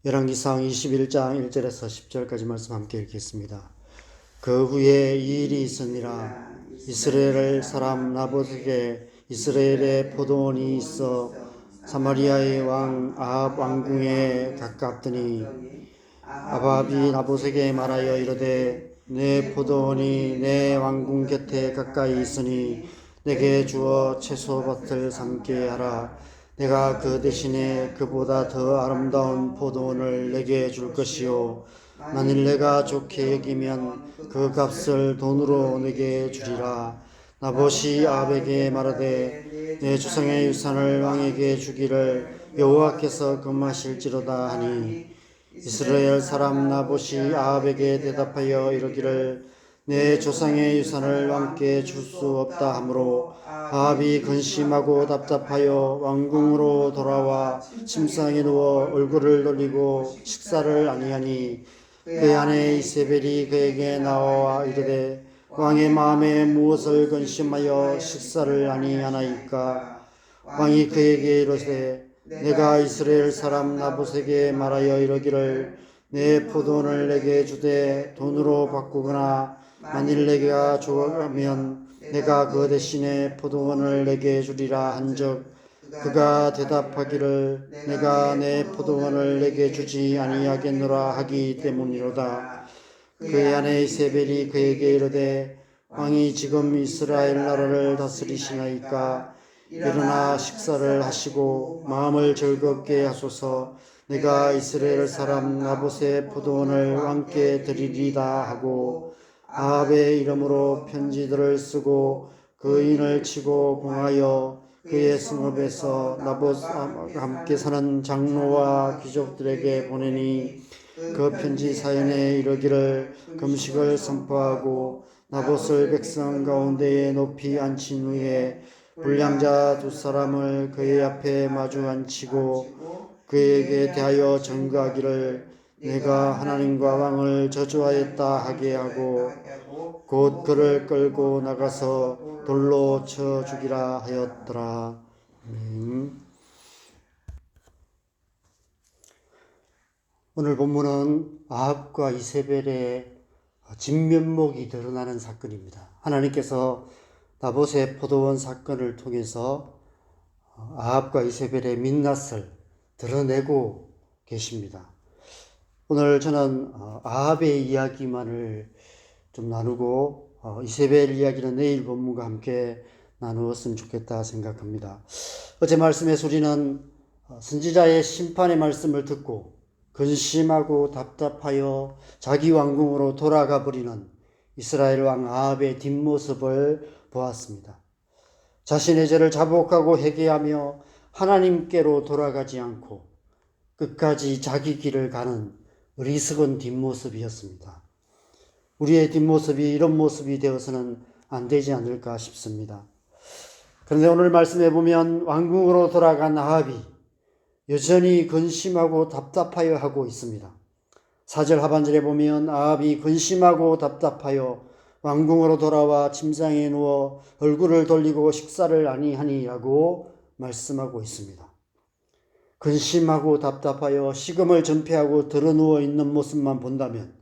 열왕기상 21장 1절에서 10절까지 말씀 함께 읽겠습니다. 그 후에 이 일이 있으니라. 이스라엘 사람 나봇에게 이스라엘의 포도원이 있어 사마리아의 왕 아합 왕궁에 가깝더니 아합이 나봇에게 말하여 이르되 내 포도원이 내 왕궁 곁에 가까이 있으니 내게 주어 채소밭을 삼게 하라. 내가 그 대신에 그보다 더 아름다운 포도원을 내게 줄 것이요 만일 내가 좋게 여기면 그 값을 돈으로 내게 주리라. 나봇이 아합에게 말하되 내 조상의 유산을 왕에게 주기를 여호와께서 금하실지로다 하니 이스라엘 사람 나봇이 아합에게 대답하여 이르기를 내 조상의 유산을 왕께 줄 수 없다 하므로 아합이 근심하고 답답하여 왕궁으로 돌아와 침상에 누워 얼굴을 돌리고 식사를 아니하니 그의 아내 이세벨이 그에게 나와 이르되 왕의 마음에 무엇을 근심하여 식사를 아니하나이까. 왕이 그에게 이르되 내가 이스라엘 사람 나봇에게 말하여 이르기를 내 포도원을 내게 주되 돈으로 바꾸거나 만일 내가 좋아하면 내가 그 대신에 포도원을 내게 주리라 한즉 그가 대답하기를 내가 내 포도원을 내게 주지 아니하겠노라 하기 때문이로다. 그의 아내 이세벨이 그에게 이르되 왕이 지금 이스라엘 나라를 다스리시나이까. 일어나 식사를 하시고 마음을 즐겁게 하소서. 내가 이스라엘 사람 나봇의 포도원을 왕께 드리리다 하고 아합의 이름으로 편지들을 쓰고 그 인을 치고 봉하여 그의 성읍에서 나봇과 함께 사는 장로와 귀족들에게 보내니 그 편지 사연에 이르기를 금식을 선포하고 나봇을 백성 가운데에 높이 앉힌 후에 불량자 두 사람을 그의 앞에 마주 앉히고 그에게 대하여 전가하기를 내가 하나님과 왕을 저주하였다 하게 하고 곧 그를 끌고 나가서 돌로 쳐 죽이라 하였더라. 오늘 본문은 아합과 이세벨의 진면목이 드러나는 사건입니다. 하나님께서 나봇의 포도원 사건을 통해서 아합과 이세벨의 민낯을 드러내고 계십니다. 오늘 저는 아합의 이야기만을 좀 나누고 이세벨 이야기는 내일 본문과 함께 나누었으면 좋겠다 생각합니다. 어제 말씀에서 우리는 선지자의 심판의 말씀을 듣고 근심하고 답답하여 자기 왕궁으로 돌아가 버리는 이스라엘 왕 아합의 뒷모습을 보았습니다. 자신의 죄를 자복하고 회개하며 하나님께로 돌아가지 않고 끝까지 자기 길을 가는 어리석은 뒷모습이었습니다. 우리의 뒷모습이 이런 모습이 되어서는 안 되지 않을까 싶습니다. 그런데 오늘 말씀해 보면 왕궁으로 돌아간 아합이 여전히 근심하고 답답하여 하고 있습니다. 4절 하반절에 보면 아합이 근심하고 답답하여 왕궁으로 돌아와 침상에 누워 얼굴을 돌리고 식사를 아니하니라고 말씀하고 있습니다. 근심하고 답답하여 식음을 전폐하고 드러누워 있는 모습만 본다면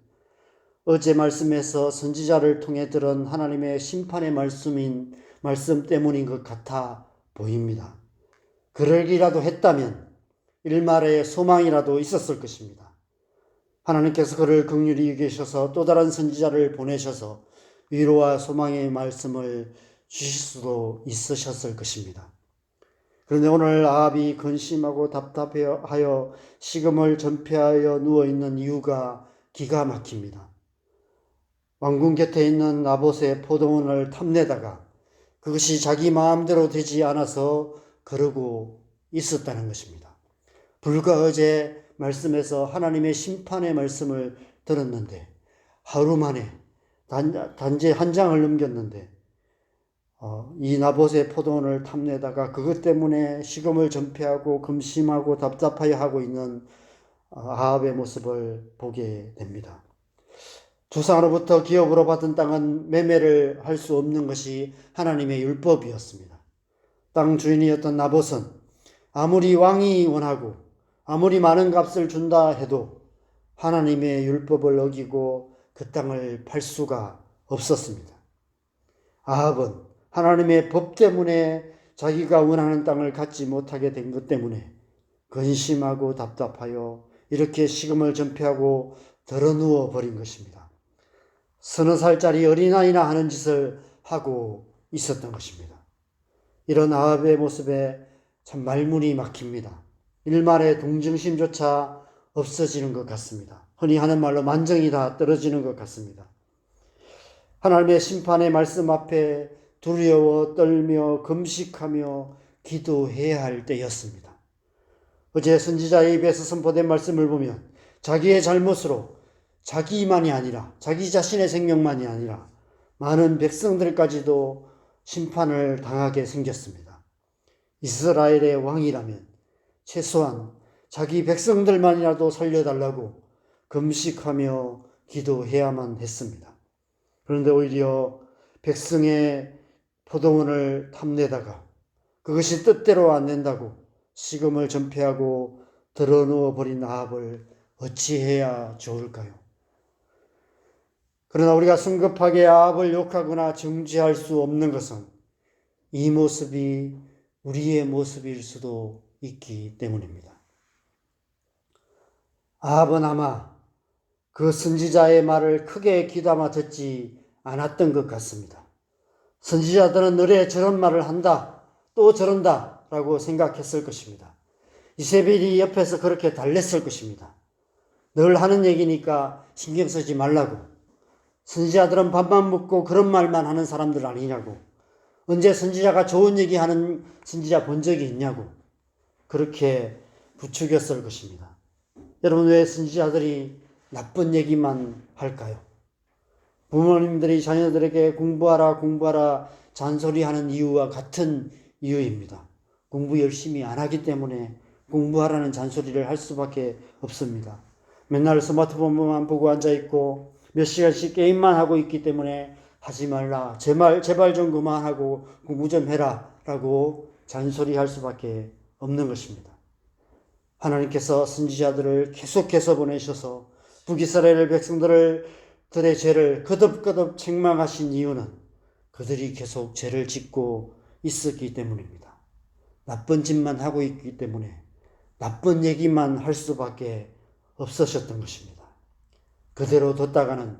어제 말씀에서 선지자를 통해 들은 하나님의 심판의 말씀 때문인 것 같아 보입니다. 그러기라도 했다면 일말의 소망이라도 있었을 것입니다. 하나님께서 그를 긍휼히 여기셔서 또 다른 선지자를 보내셔서 위로와 소망의 말씀을 주실 수도 있으셨을 것입니다. 그런데 오늘 아합이 근심하고 답답하여 식음을 전폐하여 누워있는 이유가 기가 막힙니다. 왕궁 곁에 있는 나봇의 포도원을 탐내다가 그것이 자기 마음대로 되지 않아서 그러고 있었다는 것입니다. 불과 어제 말씀에서 하나님의 심판의 말씀을 들었는데 하루 만에 단지 한 장을 넘겼는데 이 나봇의 포도원을 탐내다가 그것 때문에 식음을 전폐하고 근심하고 답답하여 하고 있는 아합의 모습을 보게 됩니다. 조상으로부터 기업으로 받은 땅은 매매를 할 수 없는 것이 하나님의 율법이었습니다. 땅 주인이었던 나봇은 아무리 왕이 원하고 아무리 많은 값을 준다 해도 하나님의 율법을 어기고 그 땅을 팔 수가 없었습니다. 아합은 하나님의 법 때문에 자기가 원하는 땅을 갖지 못하게 된 것 때문에 근심하고 답답하여 이렇게 식음을 전폐하고 덜어누워 버린 것입니다. 서너 살짜리 어린아이나 하는 짓을 하고 있었던 것입니다. 이런 아합의 모습에 참 말문이 막힙니다. 일말의 동정심조차 없어지는 것 같습니다. 흔히 하는 말로 만정이 다 떨어지는 것 같습니다. 하나님의 심판의 말씀 앞에 두려워 떨며 금식하며 기도해야 할 때였습니다. 어제 선지자의 입에서 선포된 말씀을 보면 자기의 잘못으로 자기만이 아니라 자기 자신의 생명만이 아니라 많은 백성들까지도 심판을 당하게 생겼습니다. 이스라엘의 왕이라면 최소한 자기 백성들만이라도 살려달라고 금식하며 기도해야만 했습니다. 그런데 오히려 백성의 포도원을 탐내다가 그것이 뜻대로 안 된다고 식음을 전폐하고 드러누워 버린 아합을 어찌해야 좋을까요? 그러나 우리가 성급하게 아합을 욕하거나 정죄할 수 없는 것은 이 모습이 우리의 모습일 수도 있기 때문입니다. 아합은 아마 그 선지자의 말을 크게 귀담아 듣지 않았던 것 같습니다. 선지자들은 늘에 저런 말을 한다, 또 저런다 라고 생각했을 것입니다. 이세벨이 옆에서 그렇게 달랬을 것입니다. 늘 하는 얘기니까 신경 쓰지 말라고. 선지자들은 밥만 먹고 그런 말만 하는 사람들 아니냐고. 언제 선지자가 좋은 얘기하는 선지자 본 적이 있냐고. 그렇게 부추겼을 것입니다. 여러분, 왜 선지자들이 나쁜 얘기만 할까요? 부모님들이 자녀들에게 공부하라 잔소리하는 이유와 같은 이유입니다. 공부 열심히 안 하기 때문에 공부하라는 잔소리를 할 수밖에 없습니다. 맨날 스마트폰만 보고 앉아있고 몇 시간씩 게임만 하고 있기 때문에 하지 말라, 제발 좀 그만하고 공부 좀 해라 라고 잔소리할 수밖에 없는 것입니다. 하나님께서 선지자들을 계속해서 보내셔서 북이스라엘 백성들의 죄를 거듭거듭 책망하신 이유는 그들이 계속 죄를 짓고 있었기 때문입니다. 나쁜 짓만 하고 있기 때문에 나쁜 얘기만 할 수밖에 없으셨던 것입니다. 그대로 뒀다가는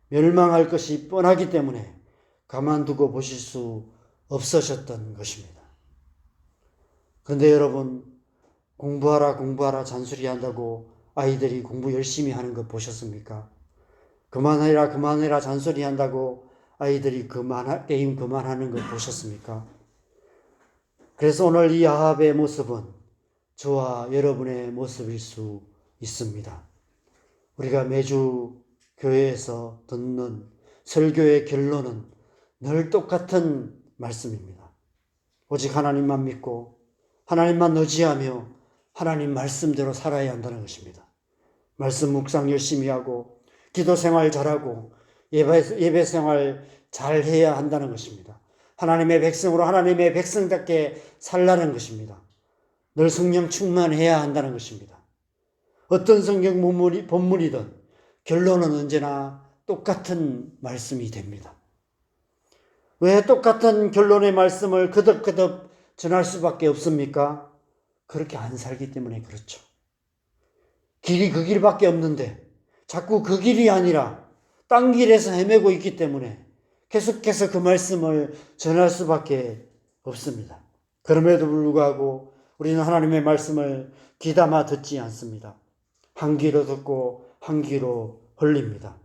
멸망할 것이 뻔하기 때문에 가만두고 보실 수 없으셨던 것입니다. 그런데 여러분, 공부하라 잔소리한다고 아이들이 공부 열심히 하는 거 보셨습니까? 그만해라 잔소리한다고 아이들이 게임 그만하는 거 보셨습니까? 그래서 오늘 이 아합의 모습은 저와 여러분의 모습일 수 있습니다. 우리가 매주 교회에서 듣는 설교의 결론은 늘 똑같은 말씀입니다. 오직 하나님만 믿고 하나님만 의지하며 하나님 말씀대로 살아야 한다는 것입니다. 말씀 묵상 열심히 하고 기도 생활 잘하고 예배 생활 잘해야 한다는 것입니다. 하나님의 백성으로 하나님의 백성답게 살라는 것입니다. 늘 성령 충만해야 한다는 것입니다. 어떤 성경 본문이든 결론은 언제나 똑같은 말씀이 됩니다. 왜 똑같은 결론의 말씀을 거듭거듭 전할 수밖에 없습니까? 그렇게 안 살기 때문에 그렇죠. 길이 그 길밖에 없는데 자꾸 그 길이 아니라 딴 길에서 헤매고 있기 때문에 계속해서 그 말씀을 전할 수밖에 없습니다. 그럼에도 불구하고 우리는 하나님의 말씀을 귀담아 듣지 않습니다. 한 귀로 듣고 한 귀로 흘립니다.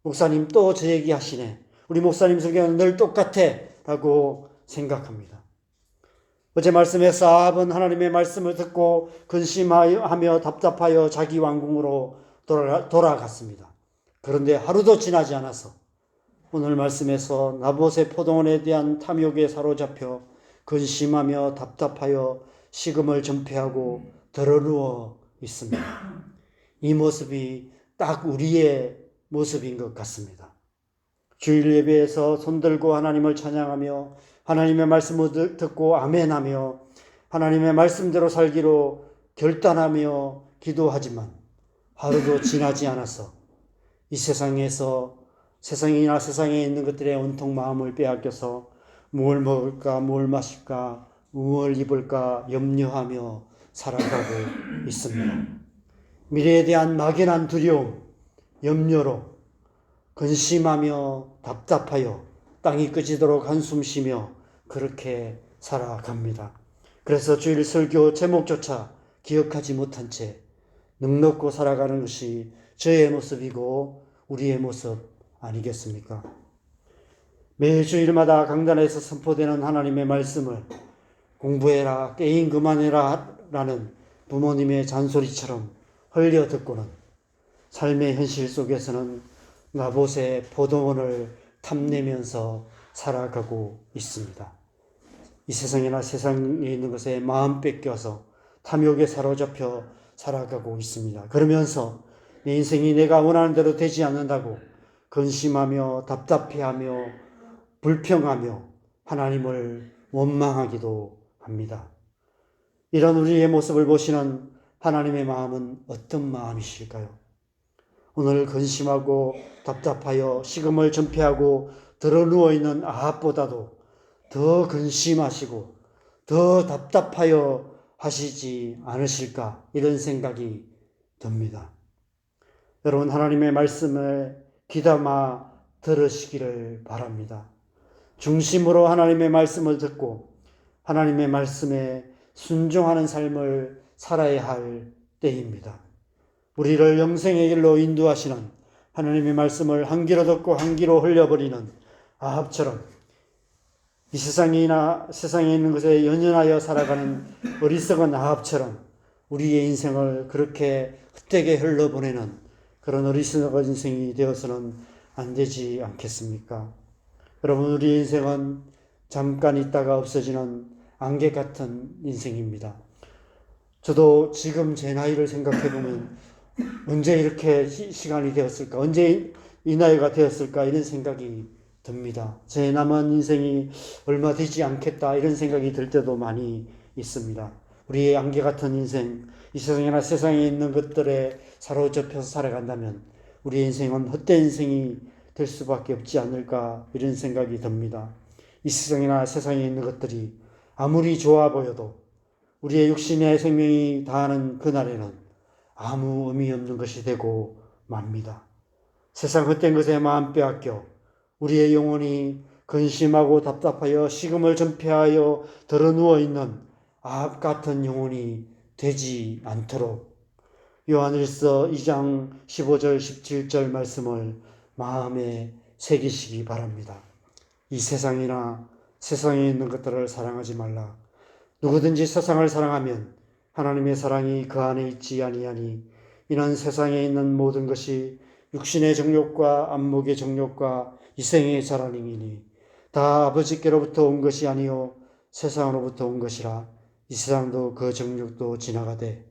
목사님 또 저 얘기 하시네. 우리 목사님 설교는 늘 똑같아 라고 생각합니다. 어제 말씀에서 아합은 하나님의 말씀을 듣고 근심하며 답답하여 자기 왕궁으로 돌아갔습니다. 그런데 하루도 지나지 않아서 오늘 말씀에서 나봇의 포도원에 대한 탐욕에 사로잡혀 근심하며 답답하여 식음을 전폐하고 덜어누워 있습니다. 이 모습이 딱 우리의 모습인 것 같습니다. 주일 예배에서 손들고 하나님을 찬양하며 하나님의 말씀을 듣고 아멘하며 하나님의 말씀대로 살기로 결단하며 기도하지만 하루도 지나지 않아서 이 세상에서 세상이나 세상에 있는 것들에 온통 마음을 빼앗겨서 뭘 먹을까, 뭘 마실까, 무엇을 입을까 염려하며 살아가고 있습니다. 미래에 대한 막연한 두려움, 염려로 근심하며 답답하여 땅이 끄지도록 한숨 쉬며 그렇게 살아갑니다. 그래서 주일 설교 제목조차 기억하지 못한 채 넋놓고 살아가는 것이 저의 모습이고 우리의 모습 아니겠습니까? 매일 주일마다 강단에서 선포되는 하나님의 말씀을 공부해라, 게임 그만해라 라는 부모님의 잔소리처럼 흘려 듣고는 삶의 현실 속에서는 나봇의 포도원을 탐내면서 살아가고 있습니다. 이 세상이나 세상에 있는 것에 마음 뺏겨서 탐욕에 사로잡혀 살아가고 있습니다. 그러면서 내 인생이 내가 원하는 대로 되지 않는다고 근심하며 답답해하며 불평하며 하나님을 원망하기도 합니다. 이런 우리의 모습을 보시는 하나님의 마음은 어떤 마음이실까요? 오늘 근심하고 답답하여 식음을 전폐하고 드러누워 있는 아합보다도 더 근심하시고 더 답답하여 하시지 않으실까 이런 생각이 듭니다. 여러분, 하나님의 말씀을 귀담아 들으시기를 바랍니다. 중심으로 하나님의 말씀을 듣고 하나님의 말씀에 순종하는 삶을 살아야 할 때입니다. 우리를 영생의 길로 인도하시는 하나님의 말씀을 한 귀로 듣고 한 귀로 흘려버리는 아합처럼 이 세상이나 세상에 있는 것에 연연하여 살아가는 어리석은 아합처럼 우리의 인생을 그렇게 헛되게 흘러보내는 그런 어리석은 인생이 되어서는 안 되지 않겠습니까? 여러분, 우리 인생은 잠깐 있다가 없어지는 안개 같은 인생입니다. 저도 지금 제 나이를 생각해 보면 언제 이렇게 시간이 되었을까? 언제 이 나이가 되었을까? 이런 생각이 듭니다. 제 남은 인생이 얼마 되지 않겠다 이런 생각이 들 때도 많이 있습니다. 우리의 안개 같은 인생, 이 세상이나 세상에 있는 것들에 사로잡혀서 살아간다면 우리의 인생은 헛된 인생이 될 수밖에 없지 않을까 이런 생각이 듭니다. 이 세상이나 세상에 있는 것들이 아무리 좋아 보여도 우리의 육신의 생명이 다하는 그날에는 아무 의미 없는 것이 되고 맙니다. 세상 헛된 것에 마음 빼앗겨 우리의 영혼이 근심하고 답답하여 식음을 전폐하여 드러누워 있는 아합 같은 영혼이 되지 않도록 요한일서 2장 15절 17절 말씀을 마음에 새기시기 바랍니다. 이 세상이나 세상에 있는 것들을 사랑하지 말라. 누구든지 세상을 사랑하면 하나님의 사랑이 그 안에 있지 아니하니 이는 세상에 있는 모든 것이 육신의 정욕과 안목의 정욕과 이생의 자랑이니 다 아버지께로부터 온 것이 아니요 세상으로부터 온 것이라. 이 세상도 그 정욕도 지나가되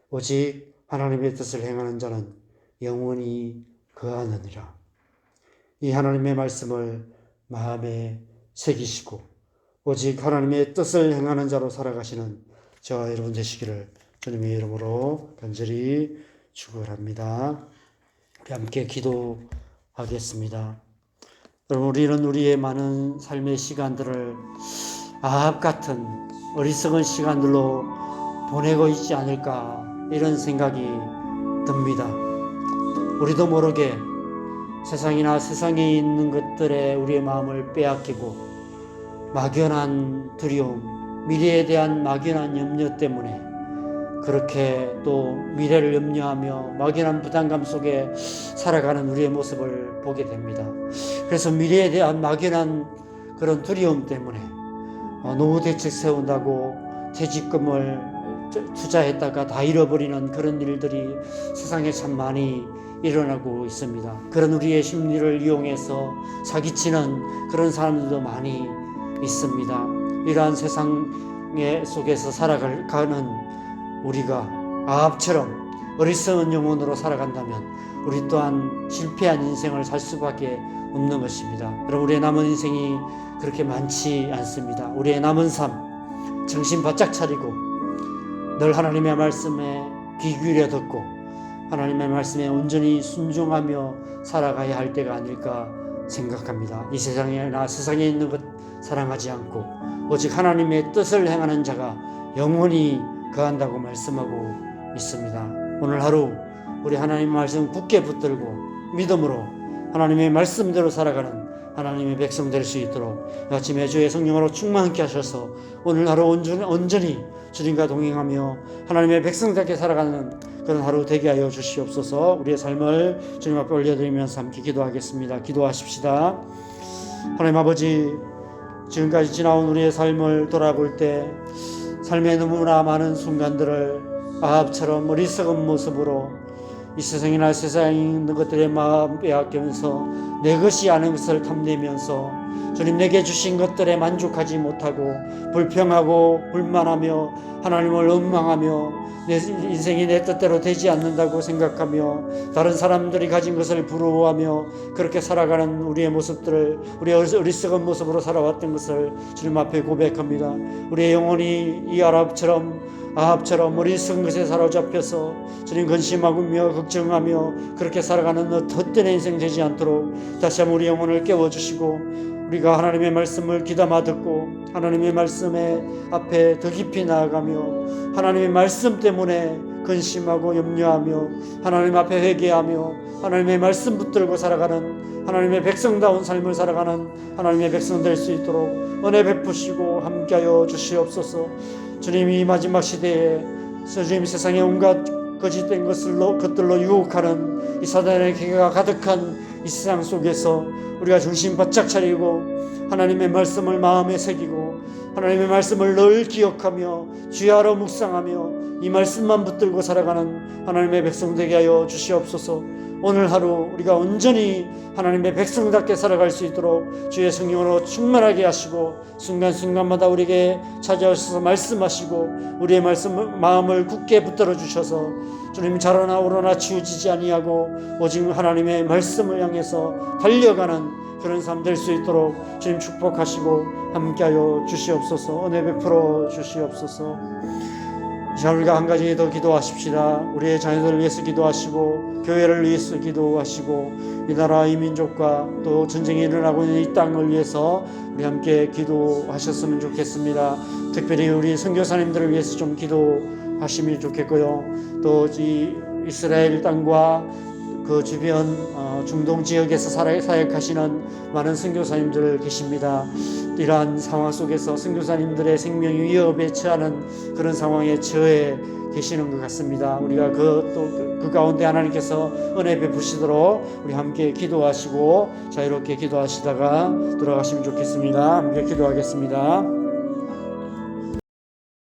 오직 하나님의 뜻을 행하는 자는 영원히 거하느니라. 이 하나님의 말씀을 마음에 새기시고 오직 하나님의 뜻을 행하는 자로 살아가시는 저와 여러분 되시기를 주님의 이름으로 간절히 축원합니다. 우리 함께 기도하겠습니다. 여러분, 우리는 우리의 많은 삶의 시간들을 아합 같은 어리석은 시간들로 보내고 있지 않을까 이런 생각이 듭니다. 우리도 모르게 세상이나 세상에 있는 것들에 우리의 마음을 빼앗기고 막연한 두려움, 미래에 대한 막연한 염려 때문에 그렇게 또 미래를 염려하며 막연한 부담감 속에 살아가는 우리의 모습을 보게 됩니다. 그래서 미래에 대한 막연한 그런 두려움 때문에 노후 대책 세운다고 퇴직금을 투자했다가 다 잃어버리는 그런 일들이 세상에 참 많이 일어나고 있습니다. 그런 우리의 심리를 이용해서 사기치는 그런 사람들도 많이 있습니다. 이러한 세상 속에서 살아가는 우리가 아합처럼 어리석은 영혼으로 살아간다면 우리 또한 실패한 인생을 살 수밖에 없는 것입니다. 여러분, 우리의 남은 인생이 그렇게 많지 않습니다. 우리의 남은 삶 정신 바짝 차리고 늘 하나님의 말씀에 귀 기울여 듣고 하나님의 말씀에 온전히 순종하며 살아가야 할 때가 아닐까 생각합니다. 이 세상에나 세상에 있는 것 사랑하지 않고 오직 하나님의 뜻을 행하는 자가 영원히 거한다고 말씀하고 있습니다. 오늘 하루 우리 하나님의 말씀 굳게 붙들고 믿음으로 하나님의 말씀대로 살아가는 하나님의 백성 될 수 있도록 아침에 주의 성령으로 충만케 하셔서 오늘 하루 온전히 주님과 동행하며 하나님의 백성답게 살아가는 그런 하루 되게 하여 주시옵소서. 우리의 삶을 주님 앞에 올려드리면서 함께 기도하겠습니다. 기도하십시다. 하나님 아버지, 지금까지 지나온 우리의 삶을 돌아볼 때 삶의 너무나 많은 순간들을 아합처럼 어리석은 모습으로 이 세상이나 세상에 있는 것들의 마음 빼앗기면서 내 것이 아닌 것을 탐내면서 주님 내게 주신 것들에 만족하지 못하고 불평하고 불만하며 하나님을 원망하며 내 인생이 내 뜻대로 되지 않는다고 생각하며 다른 사람들이 가진 것을 부러워하며 그렇게 살아가는 우리의 모습들을 우리의 어리석은 모습으로 살아왔던 것을 주님 앞에 고백합니다. 우리의 영혼이 이 아합처럼 어리석은 것에 사로잡혀서 주님 근심하며 걱정하며 그렇게 살아가는 헛된 인생 되지 않도록 다시 한번 우리 영혼을 깨워주시고 우리가 하나님의 말씀을 귀담아 듣고 하나님의 말씀에 앞에 더 깊이 나아가며 하나님의 말씀 때문에 근심하고 염려하며 하나님 앞에 회개하며 하나님의 말씀 붙들고 살아가는 하나님의 백성다운 삶을 살아가는 하나님의 백성 될 수 있도록 은혜 베푸시고 함께하여 주시옵소서. 주님이 마지막 시대에 주님 세상에 온갖 거짓된 것들로 유혹하는 이 사단의 기가 가득한 이 세상 속에서 우리가 정신 바짝 차리고 하나님의 말씀을 마음에 새기고 하나님의 말씀을 늘 기억하며 주야로 묵상하며 이 말씀만 붙들고 살아가는 하나님의 백성 되게 하여 주시옵소서. 오늘 하루 우리가 온전히 하나님의 백성답게 살아갈 수 있도록 주의 성령으로 충만하게 하시고 순간순간마다 우리에게 찾아오셔서 말씀하시고 우리의 마음을 굳게 붙들어 주셔서 주님 자라나 우러나 치우치지 아니하고 오직 하나님의 말씀을 향해서 달려가는 그런 삶 될 수 있도록 주님 축복하시고 함께하여 주시옵소서. 은혜 베풀어 주시옵소서. 자, 우리가 한 가지 더 기도하십시다. 우리의 자녀들을 위해서 기도하시고 교회를 위해서 기도하시고 이 나라 이 민족과 또 전쟁이 일어나고 있는 이 땅을 위해서 우리 함께 기도하셨으면 좋겠습니다. 특별히 우리 선교사님들을 위해서 좀 기도하시면 좋겠고요. 또 이 이스라엘 땅과 그 주변 중동 지역에서 사역하시는 많은 선교사님들 계십니다. 이러한 상황 속에서 선교사님들의 생명이 위협에 처하는 그런 상황에 처해 계시는 것 같습니다. 우리가 그 가운데 하나님께서 은혜 베푸시도록 우리 함께 기도하시고 자유롭게 기도하시다가 돌아가시면 좋겠습니다. 함께 기도하겠습니다.